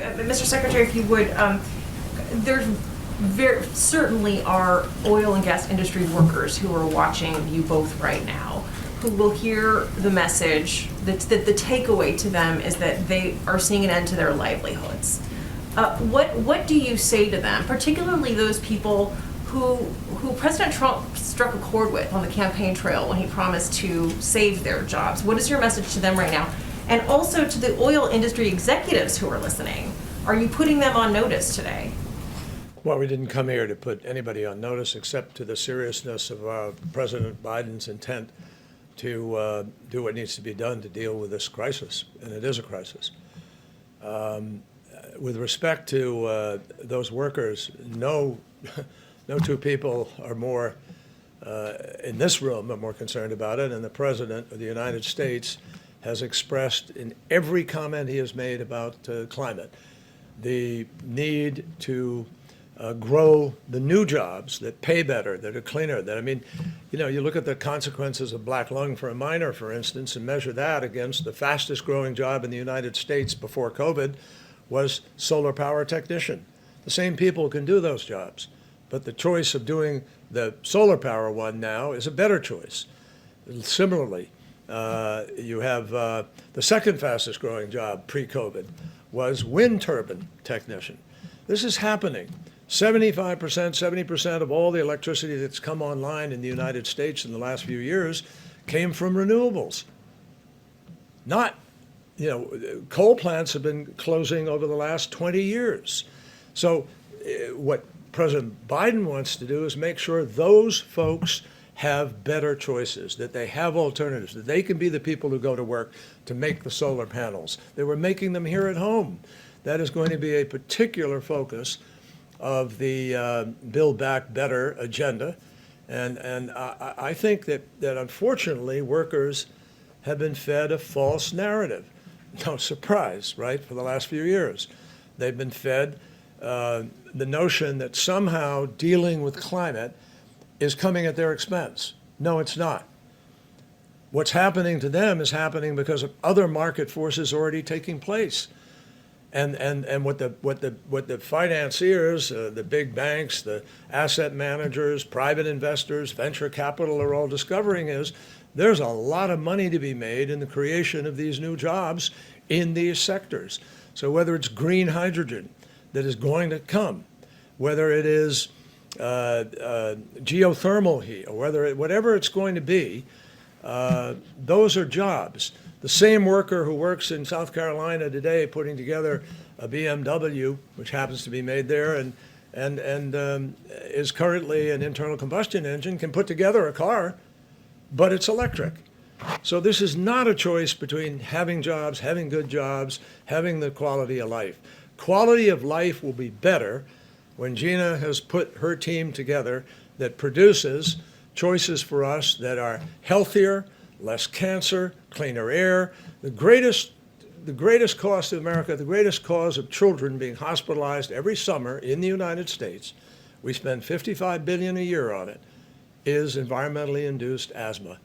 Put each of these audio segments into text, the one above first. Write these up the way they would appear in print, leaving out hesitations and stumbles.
Mr. Secretary, if you would, there certainly are oil and gas industry workers who are watching you both right now, who will hear the message that the takeaway to them is that they are seeing an end to their livelihoods. What do you say to them, particularly those people who President Trump struck a chord with on the campaign trail when he promised to save their jobs? What is your message to them right now? And also to the oil industry executives who are listening, are you putting them on notice today? Well, we didn't come here to put anybody on notice except to the seriousness of President Biden's intent to do what needs to be done to deal with this crisis, and it is a crisis. With respect to those workers, no two people are more in this room are more concerned about it, and the President of the United States has expressed in every comment he has made about climate the need to grow the new jobs that pay better, that are cleaner. That, I mean, you look at the consequences of black lung for a miner, for instance, and measure that against the fastest growing job in the United States before COVID was solar power technician. The same people can do those jobs, but the choice of doing the solar power one now is a better choice. Similarly, you have the second fastest growing job pre-COVID was wind turbine technician. This is happening. 75%, 70% of all the electricity that's come online in the United States in the last few years came from renewables. Not, coal plants have been closing over the last 20 years. So what President Biden wants to do is make sure those folks have better choices, that they have alternatives, that they can be the people who go to work to make the solar panels. They were making them here at home. That is going to be a particular focus of the Build Back Better agenda. And I think that unfortunately workers have been fed a false narrative. No surprise, right, for the last few years. They've been fed the notion that somehow dealing with climate is coming at their expense. No, it's not. What's happening to them is happening because of other market forces already taking place. And what the financiers, the big banks, the asset managers, private investors, venture capital are all discovering is there's a lot of money to be made in the creation of these new jobs in these sectors. So whether it's green hydrogen that is going to come, whether it is geothermal heat, or whatever it's going to be, those are jobs. The same worker who works in South Carolina today putting together a BMW, which happens to be made there, and is currently an internal combustion engine, can put together a car, but it's electric. So this is not a choice between having jobs, having good jobs, having the quality of life. Quality of life will be better when Gina has put her team together that produces choices for us that are healthier, less cancer, cleaner air. The greatest cost to America, the greatest cause of children being hospitalized every summer in the United States, we spend $55 billion a year on it, is environmentally induced asthma.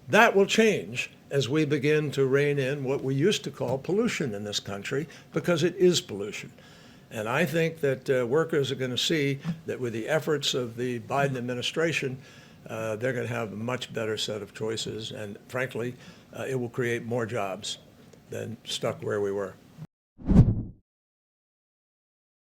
That will change as we begin to rein in what we used to call pollution in this country, because it is pollution. And I think that workers are going to see that with the efforts of the Biden administration, they're going to have a much better set of choices. And frankly, it will create more jobs than stuck where we were.